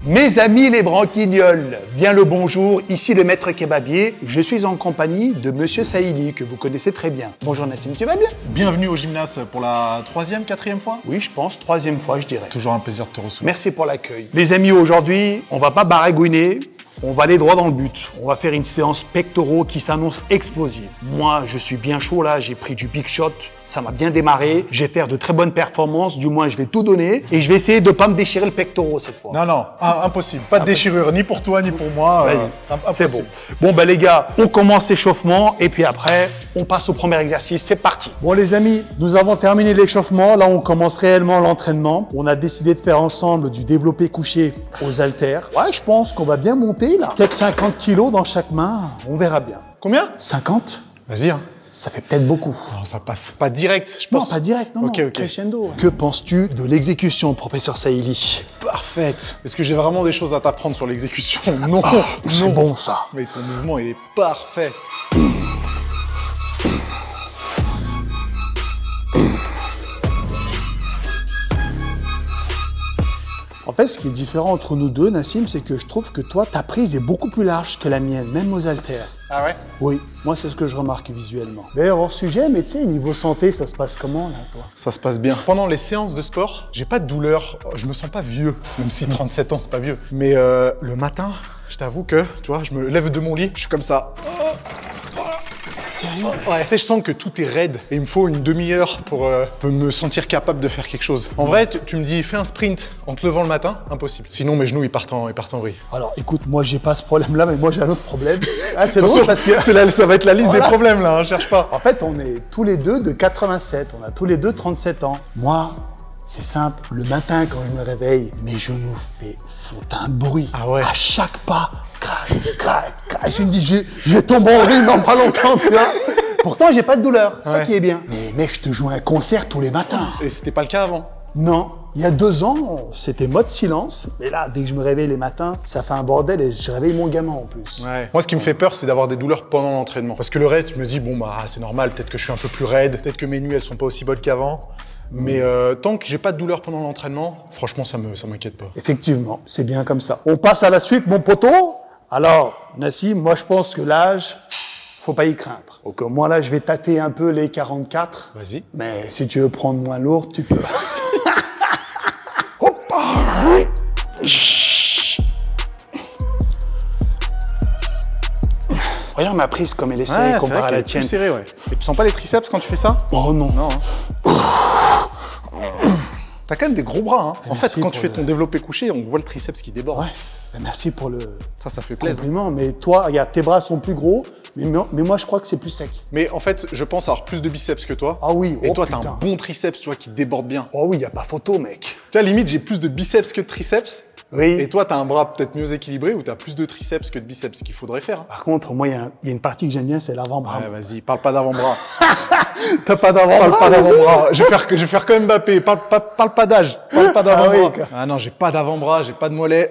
Mes amis les branquignoles, bien le bonjour, ici le maître kebabier. Je suis en compagnie de Monsieur Saïli, que vous connaissez très bien. Bonjour Nassim, tu vas bien? Bienvenue au gymnase pour la troisième, quatrième fois? Oui, je pense, troisième fois, je dirais. Toujours un plaisir de te recevoir. Merci pour l'accueil. Les amis, aujourd'hui, on va pas baragouiner. On va aller droit dans le but. On va faire une séance pectoraux qui s'annonce explosive. Moi, je suis bien chaud là, j'ai pris du big shot, ça m'a bien démarré. Je vais faire de très bonnes performances, du moins je vais tout donner et je vais essayer de ne pas me déchirer le pectoral cette fois. Non, non, impossible. Pas de déchirure, ni pour toi, ni pour moi. C'est bon. Bon, ben les gars, on commence l'échauffement et puis après, on passe au premier exercice. C'est parti. Bon les amis, nous avons terminé l'échauffement. Là, on commence réellement l'entraînement. On a décidé de faire ensemble du développé couché aux haltères. Ouais, je pense qu'on va bien monter là. Peut-être 50 kilos dans chaque main, on verra bien. Combien? 50? Vas-y, hein. Ça fait peut-être beaucoup. Non, ça passe. Pas direct, je pense. Non, pas direct, non, Ok. crescendo. Que penses-tu de l'exécution, professeur Saïli? Parfaite. Est-ce que j'ai vraiment des choses à t'apprendre sur l'exécution? Non, C'est bon ça. Mais ton mouvement, il est parfait. En fait, ce qui est différent entre nous deux, Nassim, c'est que je trouve que toi, ta prise est beaucoup plus large que la mienne, même aux haltères. Ah ouais? Oui, moi, c'est ce que je remarque visuellement. D'ailleurs, hors sujet, mais tu sais, niveau santé, ça se passe comment, là, toi? Ça se passe bien. Pendant les séances de sport, j'ai pas de douleur. Je me sens pas vieux, même si 37 ans, c'est pas vieux. Mais le matin, je t'avoue que, tu vois, je me lève de mon lit, je suis comme ça. Sérieux? Ouais, tu sais, je sens que tout est raide et il me faut une demi-heure pour me sentir capable de faire quelque chose. En vrai, tu me dis, fais un sprint en te levant le matin, impossible. Sinon, mes genoux, ils partent en vrille. Alors, écoute, moi, j'ai pas ce problème-là, mais moi, j'ai un autre problème. Ah, c'est drôle parce que... ça va être la liste des problèmes, là, hein, cherche pas. En fait, on est tous les deux de 87, on a tous les deux 37 ans. Moi, c'est simple, le matin quand je me réveille, mes genoux font un bruit. Ah ouais. À chaque pas, crac, crac, crac. Je me dis, je vais tomber en rime dans pas longtemps, tu vois. Pourtant, j'ai pas de douleur, c'est ça qui est bien. Mais mec, je te joue un concert tous les matins. Et c'était pas le cas avant? Non, il y a 2 ans, c'était mode silence. Mais là, dès que je me réveille les matins, ça fait un bordel et je réveille mon gamin en plus. Ouais. Moi, ce qui me fait peur, c'est d'avoir des douleurs pendant l'entraînement. Parce que le reste, je me dis, bon, bah, c'est normal, peut-être que je suis un peu plus raide, peut-être que mes nuits, elles sont pas aussi bonnes qu'avant. Mais tant que j'ai pas de douleur pendant l'entraînement, franchement, ça m'inquiète pas. Effectivement, c'est bien comme ça. On passe à la suite, mon poteau. Alors, Nassim, moi, je pense que l'âge, faut pas y craindre. Donc, moi, là, je vais tâter un peu les 44. Vas-y. Mais si tu veux prendre moins lourd, tu peux. Regarde ma prise comme elle est serrée comparée à la tienne. Serré, ouais. Et tu sens pas les triceps quand tu fais ça? Oh non. Non. Hein. T'as quand même des gros bras, hein. En fait, quand tu fais ton développé couché, on voit le triceps qui déborde. Ouais. Merci pour le Ça fait plaisir. compliment. Mais toi, regarde, tes bras sont plus gros, mais moi, je crois que c'est plus sec. Mais en fait, je pense avoir plus de biceps que toi. Ah oui, Et toi, putain. t'as un bon triceps, tu vois, qui déborde bien. Oh oui, y a pas photo, mec. Tu vois, limite, j'ai plus de biceps que de triceps. Oui. Et toi, t'as un bras peut-être mieux équilibré ou t'as plus de triceps que de biceps, ce qu'il faudrait faire. Hein. Par contre, moi, il y a une partie que j'aime bien, c'est l'avant-bras. Ouais, vas-y, parle pas d'avant-bras. T'as pas d'avant-bras? Parle pas d'avant-bras. Je vais faire comme Mbappé. Parle pas d'âge. Parle pas d'avant-bras. oui. Ah non, j'ai pas d'avant-bras, j'ai pas de mollet.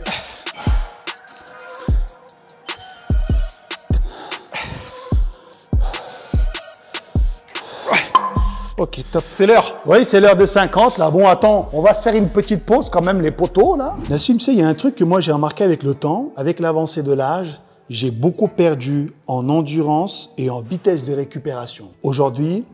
Ok, top. C'est l'heure. Oui, c'est l'heure des 50, là. Bon, attends, on va se faire une petite pause quand même, les poteaux, là. Nassim, tu sais, il y a un truc que moi, j'ai remarqué avec le temps, avec l'avancée de l'âge, j'ai beaucoup perdu en endurance et en vitesse de récupération. Aujourd'hui,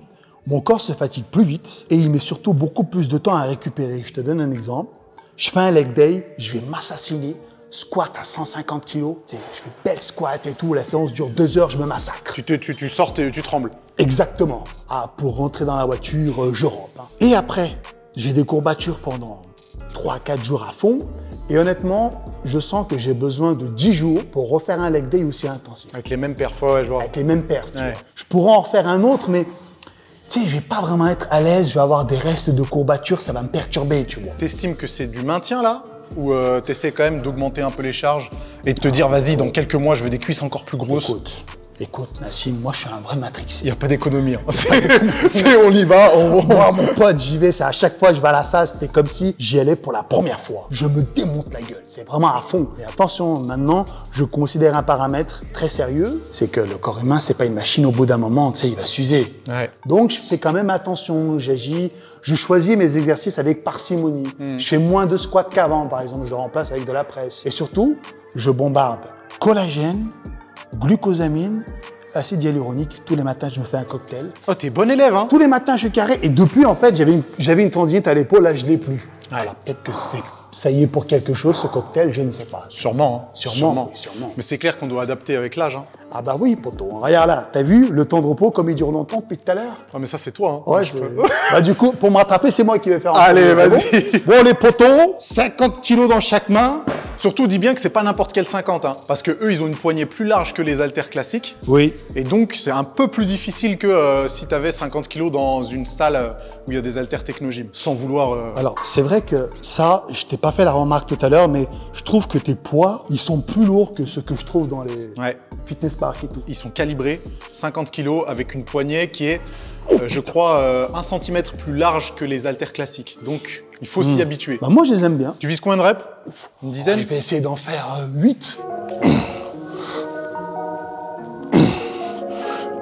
mon corps se fatigue plus vite et il met surtout beaucoup plus de temps à récupérer. Je te donne un exemple. Je fais un leg day, je vais m'assassiner, squat à 150 kilos, tu sais, je fais belle squat et tout, la séance dure 2 heures, je me massacre. Tu sors et tu trembles. Exactement. Ah, pour rentrer dans la voiture, je rampe. Hein. Et après, j'ai des courbatures pendant 3-4 jours à fond. Et honnêtement, je sens que j'ai besoin de 10 jours pour refaire un leg day aussi intensif. Avec les mêmes perfs, ouais, je vois. Avec les mêmes perfs, tu Ouais. vois. Je pourrais en refaire un autre, mais tu sais, je vais pas vraiment être à l'aise, je vais avoir des restes de courbatures, ça va me perturber, tu vois. T'estimes que c'est du maintien là? Ou t'essaies quand même d'augmenter un peu les charges et de te dire, vas-y, dans quelques mois, je veux des cuisses encore plus grosses? Écoute, Écoute, Nassim, moi, je suis un vrai Il matrixé. n'y a pas d'économie. Hein. On y va. Moi, mon pote, j'y vais. C'est à chaque fois que je vais à la salle, c'était comme si j'y allais pour la première fois. Je me démonte la gueule. C'est vraiment à fond. Et attention, maintenant, je considère un paramètre très sérieux. C'est que le corps humain, c'est pas une machine. Au bout d'un moment, tu sais, il va s'user. Ouais. Donc, je fais quand même attention. J'agis. Je choisis mes exercices avec parcimonie. Je fais moins de squats qu'avant, par exemple. Je remplace avec de la presse. Et surtout, je bombarde collagène, glucosamine, acide hyaluronique. Tous les matins, je me fais un cocktail. Oh, t'es bon élève, hein? Tous les matins, je suis carré. Et depuis, en fait, j'avais une tendinite à l'épaule. Là, je l'ai plus. Alors, peut-être que ça y est pour quelque chose, ce cocktail, je ne sais pas. Sûrement. Hein. Sûrement. Oui, sûrement. Mais c'est clair qu'on doit adapter avec l'âge. Hein. Ah bah oui, poto. Regarde là, t'as vu le temps de repos comme il dure longtemps depuis tout à l'heure? Ah, mais ça, c'est toi. Hein. Ouais, bah du coup, pour me rattraper, c'est moi qui vais faire un Allez, peu. vas-y. Bon, les potos, 50 kilos dans chaque main. Surtout, dis bien que c'est pas n'importe quel 50, hein, parce que eux, ils ont une poignée plus large que les haltères classiques. Oui. Et donc, c'est un peu plus difficile que si tu avais 50 kilos dans une salle où il y a des haltères technogym, sans vouloir... Alors, c'est vrai que ça, je t'ai pas fait la remarque tout à l'heure, mais je trouve que tes poids, ils sont plus lourds que ceux que je trouve dans les Ouais. fitness parks et tout. Ils sont calibrés 50 kilos avec une poignée qui est, je crois, 1 cm plus large que les haltères classiques. Donc, il faut s'y habituer. Bah moi, je les aime bien. Tu vises combien de reps? Une dizaine? Je vais essayer d'en faire 8.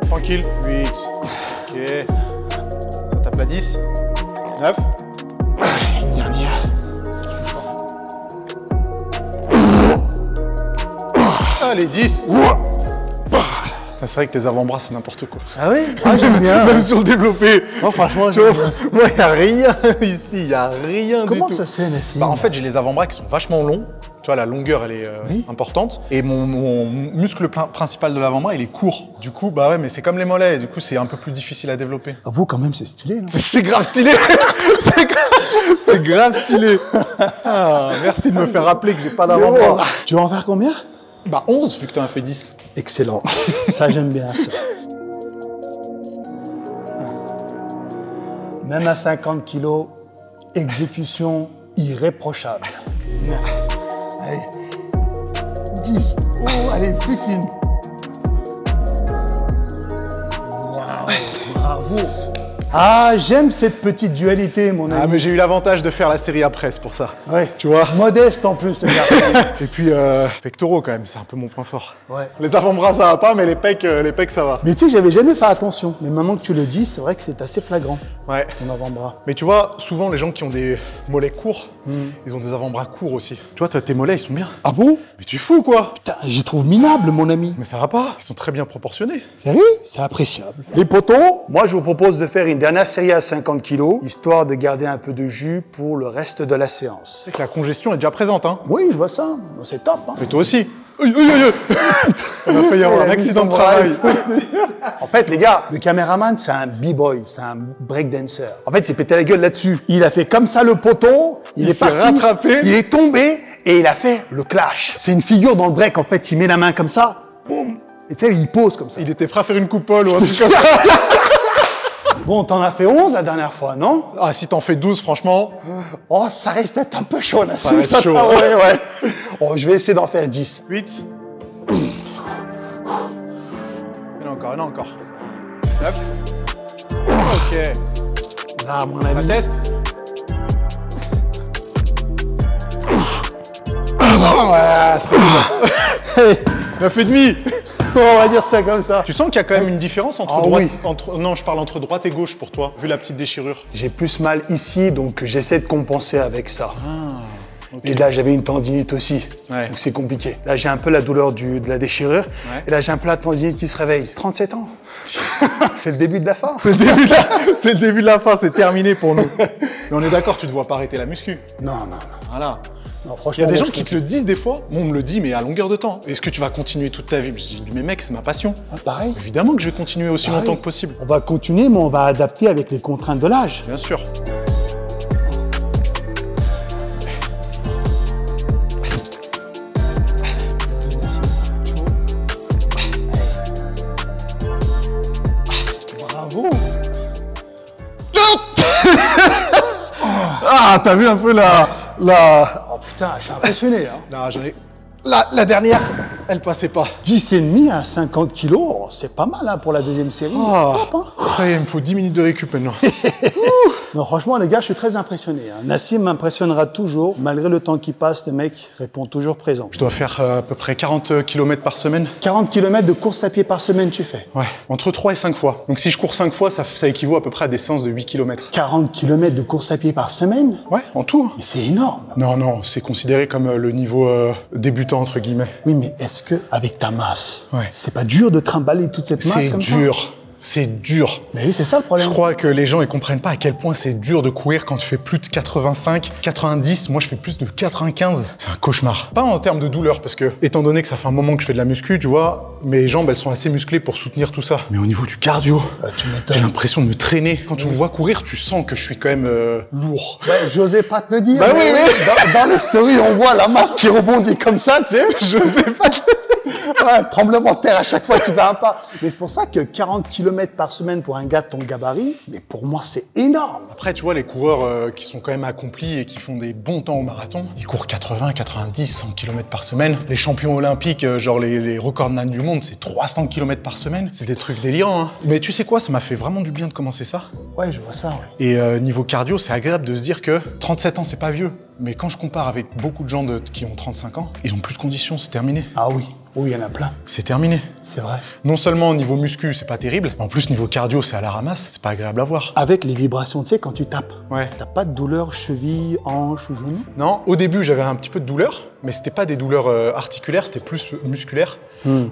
Tranquille. 8. Ok. Ça tape la 10. 9. Une dernière. Allez, 10. C'est vrai que tes avant-bras, c'est n'importe quoi. Ah oui? Ah, j'aime bien. Même sur le développé. Moi, franchement, Tu vois, j'aime bien. moi, il n'y a rien ici, il n'y a rien Comment du tout. ça se fait, Nassim? Bah, en fait, j'ai les avant-bras qui sont vachement longs. Tu vois, la longueur, elle est Oui. importante. Et mon muscle principal de l'avant-bras, il est court. Du coup, bah ouais, mais c'est comme les mollets. Et du coup, c'est un peu plus difficile à développer. Ah, vous, quand même, c'est stylé, non? C'est grave stylé. C'est grave stylé. Ah, merci de me faire rappeler que j'ai pas d'avant-bras. Tu vas en faire combien? Bah 11, vu que t'en as fait 10. Excellent. Ça, j'aime bien ça. Même à 50 kilos, exécution irréprochable. Allez. 10. Oh, allez, plus qu'une. Waouh, bravo. Ah, j'aime cette petite dualité, mon ami. Ah, mais j'ai eu l'avantage de faire la série après, c'est pour ça. Ouais. Tu vois. Modeste en plus, ce garçon. Et puis, pectoraux quand même, c'est un peu mon point fort. Ouais. Les avant-bras, ça va pas, mais les pecs, ça va. Mais tu sais, j'avais jamais fait attention. Mais maintenant que tu le dis, c'est vrai que c'est assez flagrant, Ouais. ton avant-bras. Mais tu vois, souvent, les gens qui ont des mollets courts, ils ont des avant-bras courts aussi. Tu vois, tes mollets, ils sont bien. Ah bon? Mais tu es fou, quoi. Putain, j'y trouve minable, mon ami. Mais ça va pas. Ils sont très bien proportionnés. Sérieux? C'est appréciable. Les potos, moi, je vous propose de faire une dernière série à 50 kilos, histoire de garder un peu de jus pour le reste de la séance. C'est que la congestion est déjà présente, hein. Oui, je vois ça. C'est top. Hein. Et toi aussi. Aïe, aïe, aïe. On a failli avoir un accident de travail. En fait, les gars, le caméraman, c'est un b-boy, c'est un breakdancer. En fait, il s'est pété la gueule là-dessus. Il a fait comme ça le poteau, il est s'est parti, rattrapé. il est tombé et il a fait le clash. C'est une figure dans le break, en fait, il met la main comme ça, boum, et tu sais, il pose comme ça. Il était prêt à faire une coupole ou un truc comme ça. Bon, t'en as fait 11 la dernière fois, non? Ah, si t'en fais 12, franchement. Oh, ça risque d'être un peu chaud, là. Ça va être chaud. Ah ouais, ouais. Oh, je vais essayer d'en faire 10. 8. Il y en a encore, il y en a encore. 9. Ok. Là, à mon Ça avis. teste. 9 et demi. On va dire ça comme ça. Tu sens qu'il y a quand même une différence entre Ah droite... oui. Non, je parle entre droite et gauche pour toi, vu la petite déchirure. J'ai plus mal ici, donc j'essaie de compenser avec ça. Ok. Et là, j'avais une tendinite aussi, Ouais. donc c'est compliqué. Là, j'ai un peu la douleur de la déchirure, Ouais. et là, j'ai un peu la tendinite qui se réveille. 37 ans. C'est le début de la fin. C'est le début de la fin, c'est terminé pour nous. Mais on est d'accord, tu ne dois pas arrêter la muscu. Non, non, non. Voilà. Non, Il franchement, y a des moi, gens je qui te le disent des fois. Moi, on me le dit, mais à longueur de temps. Est-ce que tu vas continuer toute ta vie? Je dis, mais mec, c'est ma passion. Ah, pareil. Évidemment que je vais continuer aussi Pareil. longtemps que possible. On va continuer, mais on va adapter avec les contraintes de l'âge. Bien sûr. Bravo. Ah, t'as vu un peu la... Oh putain, je suis impressionné. Hein. Non, j'en ai... La dernière. Elle passait pas. 10,5 à 50 kilos, oh, c'est pas mal hein, pour la deuxième série. Oh. Top, hein. Ça y est, il me faut 10 minutes de récup maintenant. Non, franchement, les gars, je suis très impressionné. Hein. Nassim m'impressionnera toujours. Malgré le temps qui passe, le mec répond toujours présent. Je dois faire à peu près 40 km par semaine. 40 km de course à pied par semaine, tu fais? Ouais, entre 3 et 5 fois. Donc si je cours 5 fois, ça équivaut à peu près à des séances de 8 km. 40 km de course à pied par semaine? Ouais, en tout. Mais c'est énorme. Non, non, c'est considéré comme le niveau débutant, entre guillemets. Oui, mais est-ce que avec ta masse, Ouais. c'est pas dur de trimballer toute cette masse comme ça? C'est dur. C'est dur. Mais oui, c'est ça le problème. Je crois que les gens ils comprennent pas à quel point c'est dur de courir quand tu fais plus de 85, 90. Moi, je fais plus de 95. C'est un cauchemar. Pas en termes de douleur, parce que, étant donné que ça fait un moment que je fais de la muscu, tu vois, mes jambes, elles sont assez musclées pour soutenir tout ça. Mais au niveau du cardio, Tu j'ai m'étonnes. l'impression de me traîner. Quand tu me vois courir, tu sens que je suis quand même lourd. Ouais, j'osais pas te le dire. Bah mais oui, oui. Dans les stories, on voit la masse qui rebondit comme ça, tu sais. Je sais pas. Ouais, tremblement de terre à chaque fois que tu fais un pas. Mais c'est pour ça que 40 km par semaine pour un gars de ton gabarit, mais pour moi, c'est énorme. Après, tu vois, les coureurs qui sont quand même accomplis et qui font des bons temps au marathon, ils courent 80, 90, 100 km par semaine. Les champions olympiques, genre les recordman du monde, c'est 300 km par semaine. C'est des trucs délirants, hein. Mais tu sais quoi, ça m'a fait vraiment du bien de commencer ça. Ouais, je vois ça, ouais. Et niveau cardio, c'est agréable de se dire que 37 ans, c'est pas vieux. Mais quand je compare avec beaucoup de gens qui ont 35 ans, ils ont plus de conditions, c'est terminé. Ah oui, oui, il y en a plein. C'est terminé. C'est vrai. Non seulement au niveau muscu, c'est pas terrible, mais en plus niveau cardio, c'est à la ramasse, c'est pas agréable à voir. Avec les vibrations, tu sais, quand tu tapes, Ouais. t'as pas de douleur cheville, hanche ou genou? Non, au début, j'avais un petit peu de douleur, mais c'était pas des douleurs articulaires, c'était plus musculaire.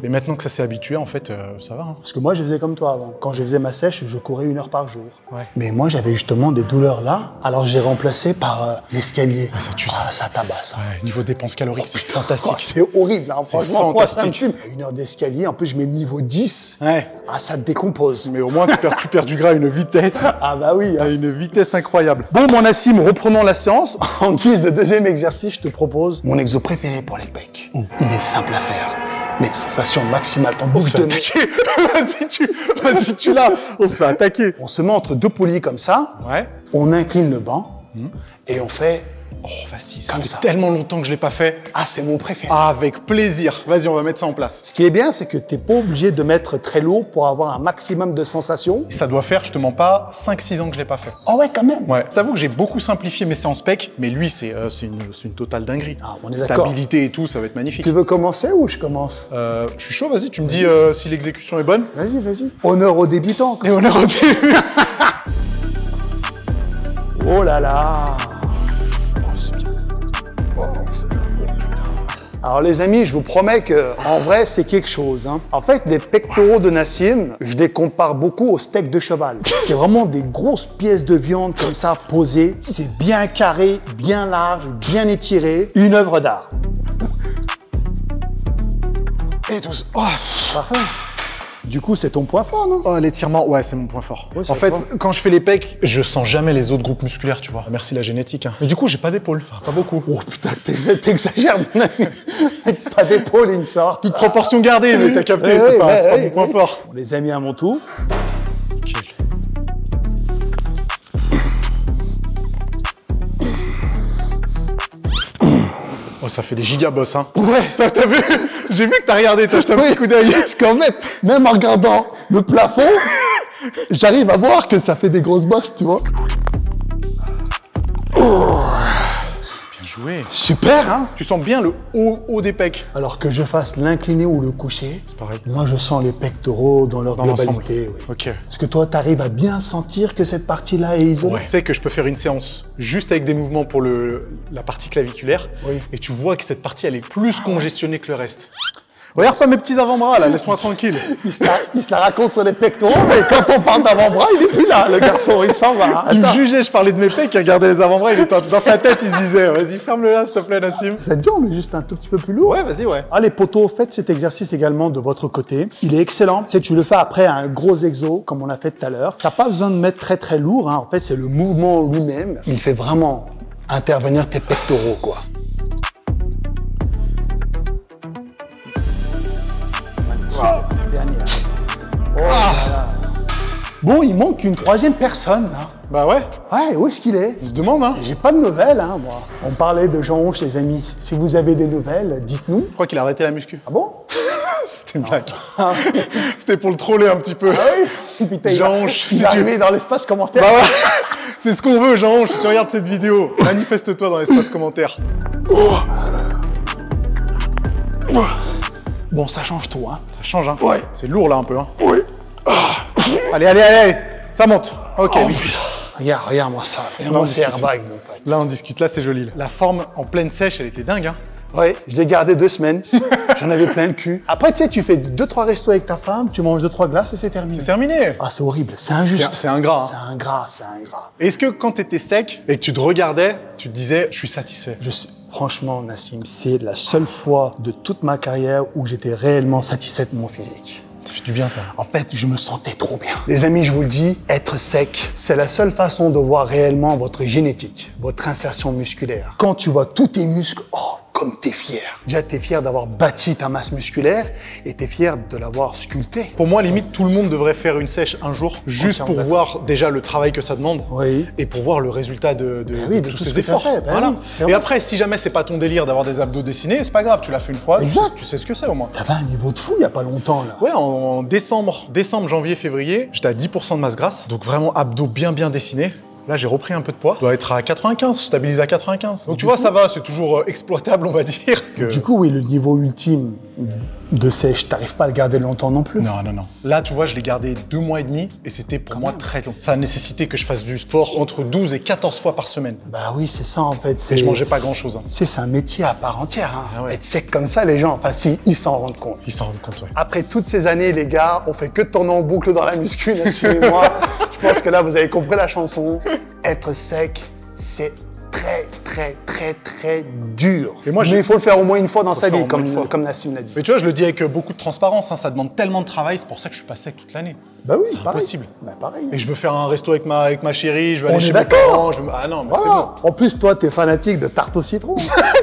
Et maintenant que ça s'est habitué, en fait, ça va. Hein. Parce que moi, je faisais comme toi avant. Quand je faisais ma sèche, je courais 1 heure par jour. Ouais. Mais moi, j'avais justement des douleurs là. Alors, j'ai remplacé par l'escalier. Ouais, ça tue, ça. Ah, ça tabasse. Hein. Ouais, niveau dépenses caloriques, c'est Oh, fantastique. c'est horrible, hein. C'est Franchement, moi, ça me fantastique. fume. 1 heure d'escalier, en plus, je mets le niveau 10. Ouais. Ah, ça te décompose. Mais au moins, tu perds du gras à une vitesse. Ah bah oui. À Hein. une vitesse incroyable. Bon, mon Nassim, reprenons la séance. En guise de deuxième exercice, je te propose mon exo préféré pour les pecs. Il est simple à faire, mais sensation maximale. Ton On se bouche fait de attaquer. Vas-y, tu l'as. On se fait attaquer. On se met entre deux poulies comme ça. Ouais. On incline le banc et on fait. Oh, vas-y, ça Comme fait ça. tellement longtemps que je l'ai pas fait. Ah, c'est mon préféré. Avec plaisir. Vas-y, on va mettre ça en place. Ce qui est bien, c'est que t'es pas obligé de mettre très lourd pour avoir un maximum de sensations. Ça doit faire, je te mens pas, 5-6 ans que je l'ai pas fait. Oh ouais, quand même. Ouais. T'avoue que j'ai beaucoup simplifié mes séances pec, mais lui, c'est une totale dinguerie. Ah, on est d'accord. Stabilité et tout, ça va être magnifique. Tu veux commencer ou je commence? Je suis chaud, vas-y, tu me dis si l'exécution est bonne. Vas-y, vas-y. Honneur aux débutants. Et on est au début. Oh là là. Alors les amis, je vous promets que en vrai, c'est quelque chose. Hein. En fait, les pectoraux de Nassim, je les compare beaucoup au steak de cheval. C'est vraiment des grosses pièces de viande comme ça posées. C'est bien carré, bien large, bien étiré. Une œuvre d'art. Et tout ça. Oh, parfait. Du coup, c'est ton point fort, non? Oh, l'étirement, ouais, c'est mon point fort. Ouais, c'est en fait, fort. quand je fais les pecs, je sens jamais les autres groupes musculaires, tu vois. Merci la génétique. Hein. Mais du coup, j'ai pas d'épaule. Enfin, pas beaucoup. Oh putain, t'exagères, mon ami. Pas d'épaule, il me sort. Toute proportion gardée, mais t'as capté, Ouais, c'est pas, ouais, c'est pas ouais, mon point ouais. fort. On les a mis à mon tour. Nickel. Oh, ça fait des gigaboss, hein. Ouais. Ça, t'as vu? J'ai vu que t'as regardé, t'as jeté un petit coup d'œil. Parce qu'en fait, même en regardant le plafond, j'arrive à voir que ça fait des grosses bosses, tu vois. Bien joué. Super, hein? Tu sens bien le haut des pecs. Alors que je fasse l'incliné ou le couché, C'est pareil. moi je sens les pectoraux dans leur Dans l'ensemble. globalité. Oui. Ok. Est-ce que toi, tu arrives à bien sentir que cette partie-là est isolée? Ouais. Tu sais que je peux faire une séance juste avec des mouvements pour la partie claviculaire. Oui. Et tu vois que cette partie, elle est plus congestionnée que le reste. Regarde pas mes petits avant-bras là, laisse-moi tranquille. Il se la raconte sur les pectoraux, mais quand on parle d'avant-bras, il est plus là, le garçon, il s'en va. Il me Attends. jugeait, je parlais de mes pecs, il regardait les avant-bras, il était dans sa tête, il se disait vas-y ferme-le là s'il te plaît Nassim. Ça te dit, on est juste un tout petit peu plus lourd. Ouais, vas-y, ouais. Ah, les poteaux, faites cet exercice également de votre côté. Il est excellent. Tu sais, tu le fais après un gros exo, comme on l'a fait tout à l'heure. T'as pas besoin de mettre très très lourd. Hein. En fait, c'est le mouvement lui-même. Il fait vraiment intervenir tes pectoraux, quoi. Allez, dernière. Oh là là. Bon, il manque une troisième personne, là. Bah ouais, Ouais, où est-ce qu'il est? on se demande, hein. J'ai pas de nouvelles, hein, moi. On parlait de Jean Honche, les amis. Si vous avez des nouvelles, dites-nous. Je crois qu'il a arrêté la muscu. Ah bon? C'était une blague. C'était pour le troller un petit peu. Ah oui? Putain, Jean Honche, il si est tu- arrivé dans l'espace commentaire. Bah ouais, c'est ce qu'on veut, Jean Honche. Si tu regardes cette vidéo, manifeste-toi dans l'espace commentaire. Bon, ça change tout, hein. Ça change, hein. Ouais. C'est lourd, là, un peu, hein. Oui. Allez, allez, allez, allez. Ça monte. Ok, Oh, oui. putain. Regarde-moi ça. Regarde-moi ces airbags, mon pote. Là, on discute. Là, c'est joli. La forme en pleine sèche, elle était dingue, hein. Ouais, je l'ai gardé 2 semaines. J'en avais plein le cul. Après, tu sais, tu fais 2-3 restos avec ta femme, tu manges 2-3 glaces et c'est terminé. C'est terminé. Ah, c'est horrible. C'est injuste. C'est ingrat, hein. C'est ingrat, c'est ingrat. Est-ce que quand t'étais sec et que tu te regardais, tu te disais, je suis satisfait? Franchement, Nassim, c'est la seule fois de toute ma carrière où j'étais réellement satisfait de mon physique. Ça fait du bien, ça. En fait, je me sentais trop bien. Les amis, je vous le dis, être sec, c'est la seule façon de voir réellement votre génétique, votre insertion musculaire. Quand tu vois tous tes muscles, oh, comme t'es fier. Déjà, t'es fier d'avoir bâti ta masse musculaire et t'es fier de l'avoir sculptée. Pour moi, limite, tout le monde devrait faire une sèche un jour, juste Entièrement pour d'accord. voir déjà le travail que ça demande. Oui. Et pour voir le résultat de oui, de tous tout ce ces que t'as efforts. fait. Ben Voilà. oui, c'est Et vrai. après, si jamais c'est pas ton délire d'avoir des abdos dessinés, c'est pas grave, tu l'as fait une fois, Exact. tu sais ce que c'est au moins. T'avais un niveau de fou il y a pas longtemps, là. Ouais, en décembre, janvier, février, j'étais à 10% de masse grasse, donc vraiment abdos bien dessinés. Là, j'ai repris un peu de poids. Je dois être à 95, stabilise à 95. Donc tu vois, ça va, c'est toujours exploitable, on va dire. Du coup, oui, le niveau ultime de sèche, t'arrives pas à le garder longtemps non plus. Non. Là, tu vois, je l'ai gardé 2 mois et demi et c'était pour moi très long. Ça a nécessité que je fasse du sport entre 12 et 14 fois par semaine. Bah oui, c'est ça en fait. Et je mangeais pas grand-chose. Hein. C'est un métier à part entière. Hein. Ah ouais. Être sec comme ça, les gens, enfin si, ils s'en rendent compte. Ils s'en rendent compte, ouais. Après toutes ces années, les gars, on fait que de tourner en boucle dans la muscu, Nassim et moi. Je pense que là, vous avez compris la chanson. Être sec, c'est très dur. Et moi, mais il faut le faire au moins une fois dans sa le vie, faire au moins une fois. comme Nassim l'a dit. Mais tu vois, je le dis avec beaucoup de transparence, hein, ça demande tellement de travail, c'est pour ça que je suis pas sec toute l'année. Bah oui, C'est pareil. impossible. Bah pareil. Et je veux faire un resto avec ma chérie, je veux On aller est chez mes d'accord. parents, ah non, mais c'est bon. Voilà. En plus, toi, t'es fanatique de tarte au citron.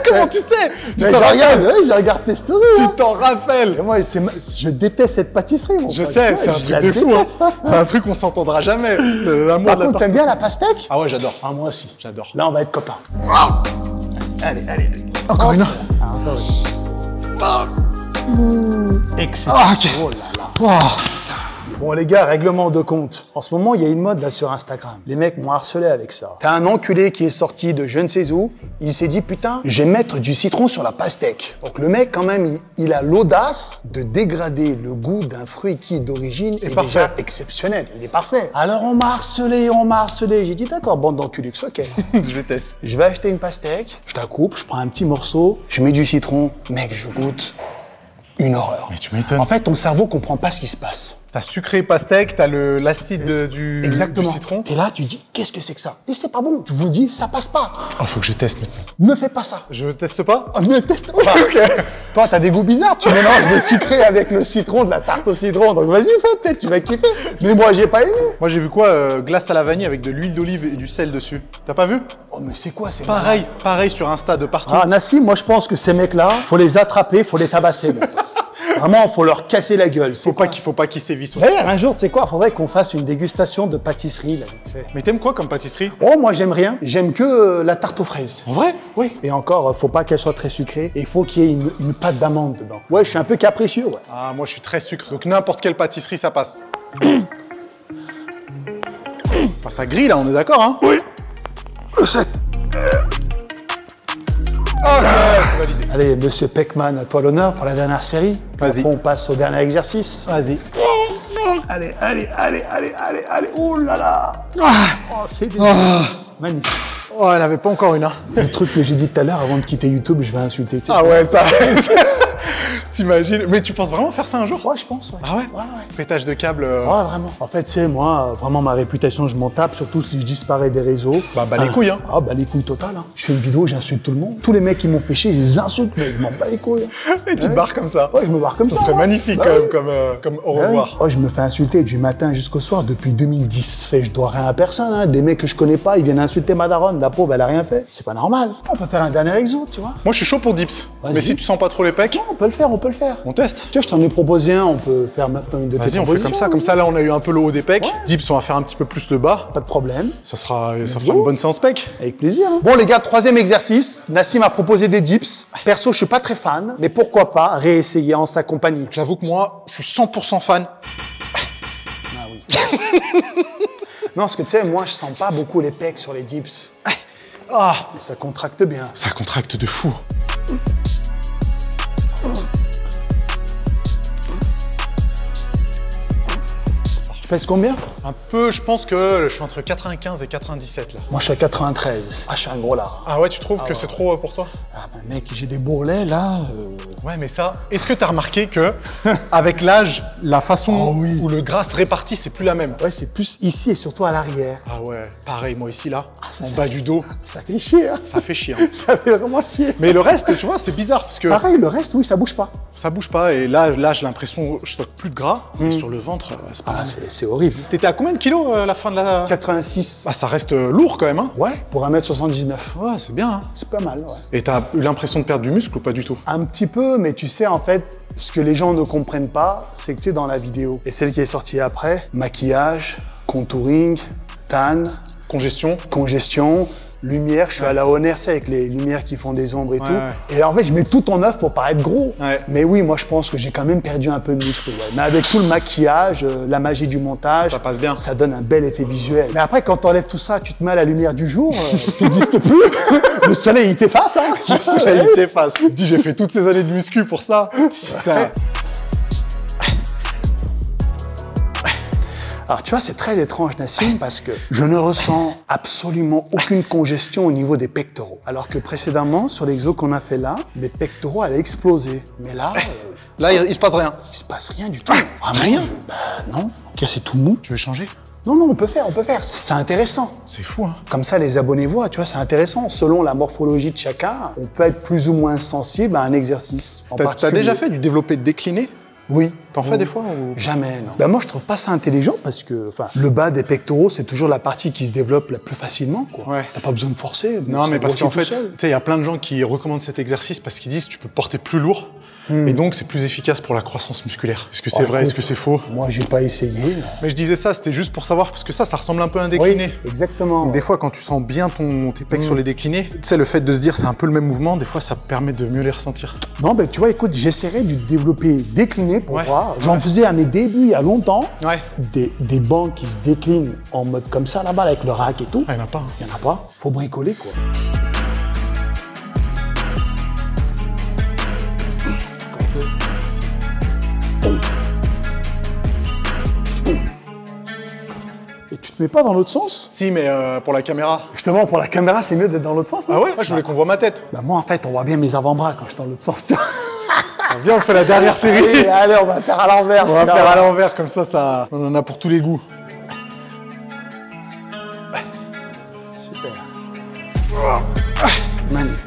Comment tu sais? Mais je regarde tes stories. Tu hein. t'en rappelles? Et moi, je déteste cette pâtisserie, mon Je pote. sais, Ouais, c'est un je truc la de fou. Hein. déteste, hein. C'est un truc qu'on s'entendra jamais. L'amour Par de la contre, tarte t'aimes bien au la citron. pastèque? Ah ouais, j'adore. Ah, moi aussi. J'adore. Là, on va être copains. Allez. Encore une. Ah, encore une. Excellent. Ah, ok. Oh là là. Bon les gars, règlement de compte. En ce moment, il y a une mode là sur Instagram. Les mecs m'ont harcelé avec ça. T'as un enculé qui est sorti de je ne sais où. Il s'est dit putain, je vais mettre du citron sur la pastèque. Donc le mec quand même, il a l'audace de dégrader le goût d'un fruit qui d'origine est parfait. déjà exceptionnel. Il est parfait. Alors on m'a harcelé. J'ai dit d'accord, bande d'enculés, ok. Je vais tester. Je vais acheter une pastèque, je la coupe, je prends un petit morceau, je mets du citron, mec, je goûte. Une horreur. Mais tu m'étonnes. En fait, ton cerveau comprend pas ce qui se passe. T'as sucré pastèque, t'as l'acide du citron. Et là, tu dis, qu'est-ce que c'est que ça? Et c'est pas bon. Je vous le dis, ça passe pas. Ah, faut que je teste maintenant. Ne fais pas ça. Je teste pas? Ah, ne teste pas. Toi, t'as des goûts bizarres. Tu mélanges le sucré avec le citron, de la tarte au citron. Donc vas-y, fais, peut-être, tu vas kiffer. Mais moi, j'ai pas aimé. Moi, j'ai vu quoi? Glace à la vanille avec de l'huile d'olive et du sel dessus. T'as pas vu? Oh, mais c'est quoi? C'est Pareil sur Insta de partout. Ah, Nassim, moi, je pense que ces mecs-là, faut les attraper, faut les tabasser. Donc. Vraiment, faut leur casser la gueule. Faut pas qu'ils sévissent. D'ailleurs, un jour, tu sais quoi? Faudrait qu'on fasse une dégustation de pâtisserie, là, vite fait. Mais t'aimes quoi comme pâtisserie? Oh, moi, j'aime rien. J'aime que la tarte aux fraises. En vrai? Oui. Et encore, faut pas qu'elle soit très sucrée. Et il faut qu'il y ait une pâte d'amande dedans. Ouais, je suis un peu capricieux, ouais. Ah, moi, je suis très sucre. Donc n'importe quelle pâtisserie, ça passe. Enfin, ça grille, là, on est d'accord, hein? Oui. Ok, c'est validé. Allez, monsieur Peckman, à toi l'honneur pour la dernière série. Vas-y. Après, on passe au dernier exercice. Vas-y. Allez. Oh là là. Oh, c'est magnifique. Oh, elle avait pas encore une, hein? Le truc que j'ai dit tout à l'heure, avant de quitter YouTube, je vais insulter. Tu sais. Ah ouais, ça... T'imagines? Mais tu penses vraiment faire ça un jour? Ouais, je pense, ouais. Ah ouais? Ouais. Pétage de câble... Ouais, vraiment. En fait, tu sais, moi, vraiment, ma réputation, je m'en tape, surtout si je disparais des réseaux. Bah, les couilles, hein. Ah, bah, les couilles totales, hein. Je fais une vidéo, j'insulte tout le monde. Tous les mecs qui m'ont fait chier, je les insulte, mais je m'en bats les couilles. Hein. Et tu te barres comme ça. Ouais, je me barre comme ça. Ça serait ouais. magnifique, Bah quand oui. même, comme au Ah oui. revoir. Oh, je me fais insulter du matin jusqu'au soir depuis 2010. Fait, je dois rien à personne, hein. Des mecs que je connais pas, ils viennent insulter ma daronne. La pauvre, elle a rien fait. C'est pas normal. On peut faire un dernier exo, tu vois. Moi, je suis chaud pour dips. Vas-y. Mais si tu sens pas trop les pecs... On peut le faire. le faire. On teste? Tu vois, je t'en ai proposé un, on peut faire maintenant une de tes Vas-y, on fait comme ça. Comme ça, là, on a eu un peu le haut des pecs. Ouais. Dips, on va faire un petit peu plus le bas. Pas de problème. Ça fera une bonne séance pec. Avec plaisir. Hein. Bon les gars, troisième exercice. Nassim a proposé des dips. Perso, je suis pas très fan, mais pourquoi pas réessayer en sa compagnie. J'avoue que moi, je suis 100% fan. Ah oui. Non, parce que tu sais, moi, je sens pas beaucoup les pecs sur les dips. Ah, Mais ça contracte bien. ça contracte de fou. Pèse combien? Un peu, je pense que je suis entre 95 et 97 là. Moi, je suis à 93. Ah, je suis un gros là. Ah ouais, tu trouves que c'est trop pour toi? Ah, mais mec, j'ai des bourrelets là. Ouais, mais ça, est-ce que t'as remarqué que avec l'âge, la façon Oh oui. où le gras se répartit, c'est plus la même? Ouais, c'est plus ici et surtout à l'arrière. Ah ouais, pareil, moi ici là, ça en bas du dos, Ça fait chier, hein. ça fait chier. Hein. Ça fait vraiment chier. Mais le reste, tu vois, c'est bizarre parce que Pareil, le reste, oui, ça bouge pas. ça bouge pas et là j'ai l'impression que je stocke plus de gras. Et sur le ventre, c'est pas Ah, mal. c'est horrible. T'étais à combien de kilos à la fin de la... 86. Ah, ça reste lourd quand même, hein? Ouais, pour 1m79. Ouais, c'est bien, hein? C'est pas mal, ouais. Et t'as eu l'impression de perdre du muscle ou pas du tout? Un petit peu, mais tu sais, en fait, ce que les gens ne comprennent pas, c'est que tu sais, dans la vidéo, et celle qui est sortie après, maquillage, contouring, tan, Congestion? congestion, lumière, je suis à la Honor, c'est avec les lumières qui font des ombres et Ouais, tout. ouais. Et en fait, je mets tout en œuvre pour paraître gros. Ouais. Mais oui, moi, je pense que j'ai quand même perdu un peu de muscle. Ouais. Mais avec tout le maquillage, la magie du montage, Ça passe bien. ça donne un bel effet visuel. Mais après, quand t'enlèves tout ça, tu te mets à la lumière du jour, tu n'existes plus. Le soleil, il t'efface. Hein. Le soleil t'efface. Tu te dis, j'ai fait toutes ces années de muscu pour ça. Putain. Alors tu vois, c'est très étrange, Nassim, parce que je ne ressens absolument aucune congestion au niveau des pectoraux. Alors que précédemment, sur l'exo qu'on a fait là, mes pectoraux allaient exploser. Mais là, Là, il se passe rien. il se passe rien du tout. Vraiment, rien Bah non. Ok, c'est tout mou. Tu veux changer? Non, on peut faire. C'est intéressant. C'est fou, hein? Comme ça, les abonnés voient, tu vois, c'est intéressant. Selon la morphologie de chacun, on peut être plus ou moins sensible à un exercice. En T'as particulier. déjà fait du développé décliné? Oui. T'en fais des fois ou... Jamais, non. Ben moi, je trouve pas ça intelligent parce que, enfin, le bas des pectoraux, c'est toujours la partie qui se développe la plus facilement, quoi. Ouais. T'as pas besoin de forcer. Non, ça mais parce grossit qu'en tout fait, seul. tu sais, il y a plein de gens qui recommandent cet exercice parce qu'ils disent que tu peux porter plus lourd. Et donc, c'est plus efficace pour la croissance musculaire. Est-ce que c'est Oh, vrai? Est-ce que c'est faux? Moi, j'ai pas essayé. Non. Mais je disais ça, c'était juste pour savoir, parce que ça ressemble un peu à un décliné. Oui, exactement. Donc, des fois, quand tu sens bien tes pecs sur les déclinés, tu sais, le fait de se dire c'est un peu le même mouvement, des fois, ça permet de mieux les ressentir. Non, ben tu vois, écoute, j'essaierai de développer décliné pour Ouais. voir. J'en faisais à mes débuts il y a longtemps. Ouais. Des bancs qui se déclinent en mode comme ça là-bas avec le rack et tout. Ah, il n'y en a pas. Hein. Il y en a pas. Faut bricoler, quoi. Et tu te mets pas dans l'autre sens? Si, mais pour la caméra. Justement, pour la caméra, c'est mieux d'être dans l'autre sens, non? Ah ouais? Moi, je voulais qu'on voit ma tête. Bah moi, en fait, on voit bien mes avant-bras quand je suis dans l'autre sens. Tiens. Viens, on fait la dernière série. Allez, on va faire à l'envers. On va faire à l'envers, comme ça, on en a pour tous les goûts. Super. Magnifique.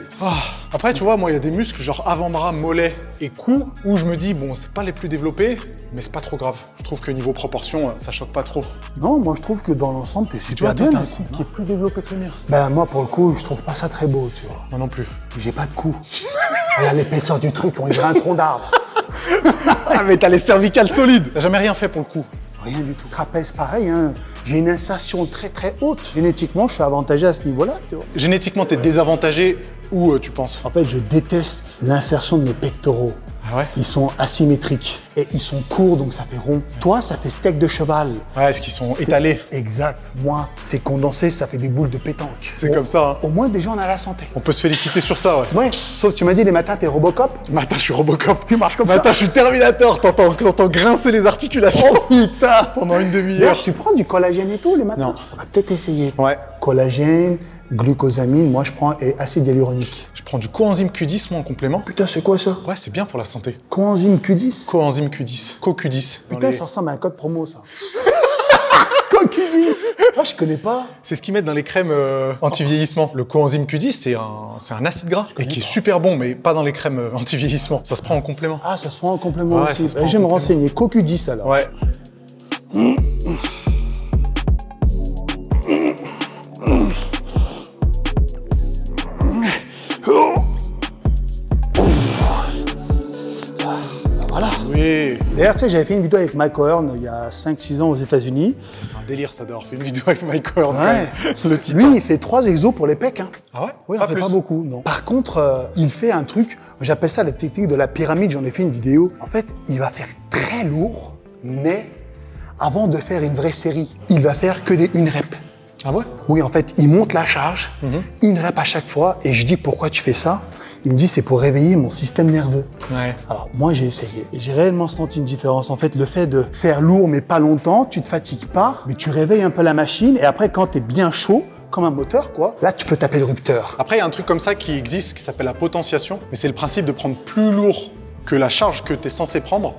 Après, tu vois, moi, il y a des muscles, genre avant-bras, mollet et cou, où je me dis, bon, c'est pas les plus développés, mais c'est pas trop grave. Je trouve que niveau proportion, ça choque pas trop. Non, moi je trouve que dans l'ensemble, t'es Tu super vois, toi, bien t'as un aussi. cou qui est plus développé que le mien. Ben moi, pour le coup, je trouve pas ça très beau, tu vois. Moi non plus. J'ai pas de cou. Regarde l'épaisseur du truc, on dirait un tronc d'arbre. Ah, mais t'as les cervicales solides. T'as jamais rien fait pour le coup. Rien du tout. Trapèze, pareil, hein. J'ai une insertion très très haute. Génétiquement, je suis avantagé à ce niveau-là, tu vois. Génétiquement, t'es désavantagé. Où tu penses? En fait, je déteste l'insertion de mes pectoraux. Ah ouais? Ils sont asymétriques et ils sont courts, donc ça fait rond. Toi, ça fait steak de cheval. Ouais, est-ce qu'ils sont C'est- étalés? Exact. Moi, c'est condensé, ça fait des boules de pétanque. C'est comme ça, hein. Au moins, déjà, on a la santé. On peut se féliciter sur ça, ouais. Ouais, sauf que tu m'as dit les matins, t'es Robocop. Matin, je suis Robocop. Tu marches comme Matin, ça. je suis Terminator. T'entends grincer les articulations. Oh putain. Pendant une D'ailleurs, demi-heure. tu prends du collagène et tout les matins? Non. On va peut-être essayer. Ouais. Collagène, glucosamine, moi je prends et acide hyaluronique. Je prends du coenzyme Q10, moi, en complément. Putain, c'est quoi ça? Ouais, c'est bien pour la santé. Coenzyme Q10? Coenzyme Q10. Co-Q10. dans Putain, les- ça ressemble à un code promo, ça. Co-Q10. Ah, je connais pas. C'est ce qu'ils mettent dans les crèmes anti-vieillissement. Le coenzyme Q10, c'est un acide gras et qui est super bon, mais pas dans les crèmes anti-vieillissement. Ça se prend en complément. Ah, ça se prend en complément Ouais, aussi. ça se prend Je vais en me complément. renseigner. Co-Q10 alors. Ouais. Voilà. Oui. D'ailleurs, tu sais, j'avais fait une vidéo avec Mike Horn il y a 5-6 ans aux États-Unis. C'est un délire ça d'avoir fait une vidéo avec Mike Horn. Ouais. Le titre. Lui, il fait 3 exos pour les pecs. Hein. Ah ouais? Oui, il en fait pas beaucoup, non. Par contre, il fait un truc, j'appelle ça la technique de la pyramide, j'en ai fait une vidéo. En fait, il va faire très lourd, mais avant de faire une vraie série, il va faire que des 1 rep. Ah ouais? Oui, en fait, il monte la charge, 1 rep à chaque fois, et je dis pourquoi tu fais ça? Il me dit c'est pour réveiller mon système nerveux. Ouais. Alors moi j'ai essayé et j'ai réellement senti une différence. En fait, le fait de faire lourd mais pas longtemps, tu te fatigues pas, mais tu réveilles un peu la machine et après quand tu es bien chaud, comme un moteur quoi, là tu peux taper le rupteur. Après, il y a un truc comme ça qui existe qui s'appelle la potentiation, mais c'est le principe de prendre plus lourd que la charge que tu es censé prendre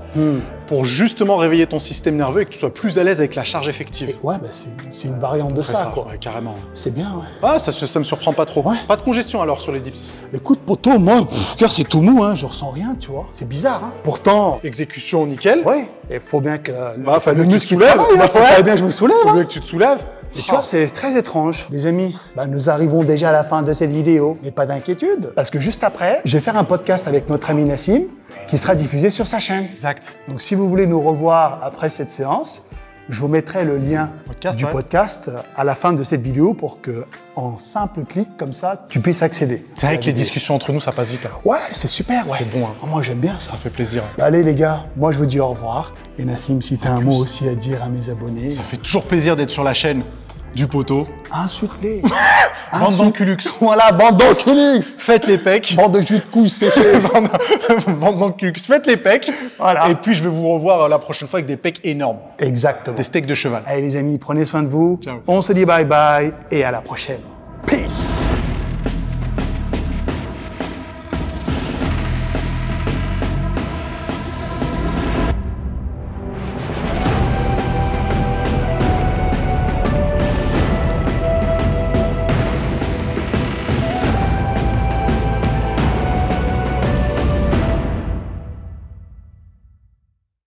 pour justement réveiller ton système nerveux et que tu sois plus à l'aise avec la charge effective. Ouais, bah c'est une variante de ça quoi. Ouais, carrément. C'est bien, ouais. Ah, ça me surprend pas trop. Ouais. Pas de congestion alors sur les dips. Écoute, poto, moi, le cœur c'est tout mou, hein, je ressens rien, tu vois. C'est bizarre, hein. Pourtant, Exécution nickel. ouais, il faut bien que Faut le bien que tu muscle te soulèves. travaille, hein. Faut bien que je me soulève. Faut Hein. bien que tu te soulèves. Et tu vois, c'est très étrange. Les amis, nous arrivons déjà à la fin de cette vidéo. Mais pas d'inquiétude, parce que juste après, je vais faire un podcast avec notre ami Nassim qui sera diffusé sur sa chaîne. Exact. Donc si vous voulez nous revoir après cette séance, je vous mettrai le lien du podcast à la fin de cette vidéo pour que, en simple clic comme ça, tu puisses accéder. C'est vrai que les discussions entre nous, ça passe vite. Hein. Ouais, c'est super, ouais. C'est bon, hein. Moi, j'aime bien ça. Ça fait plaisir. Allez les gars, moi je vous dis au revoir. Et Nassim, si tu as un mot aussi à dire à mes abonnés. Ça fait toujours plaisir d'être sur la chaîne du poteau. Insulte-les. Bande d'enculux. Voilà, bande d'enculux. Faites les pecs. Bande de jus de couilles séchés. Bande d'enculux. Faites les pecs. Voilà. Et puis je vais vous revoir la prochaine fois avec des pecs énormes. Exactement. Des steaks de cheval. Allez les amis, prenez soin de vous. Ciao. On se dit bye bye et à la prochaine.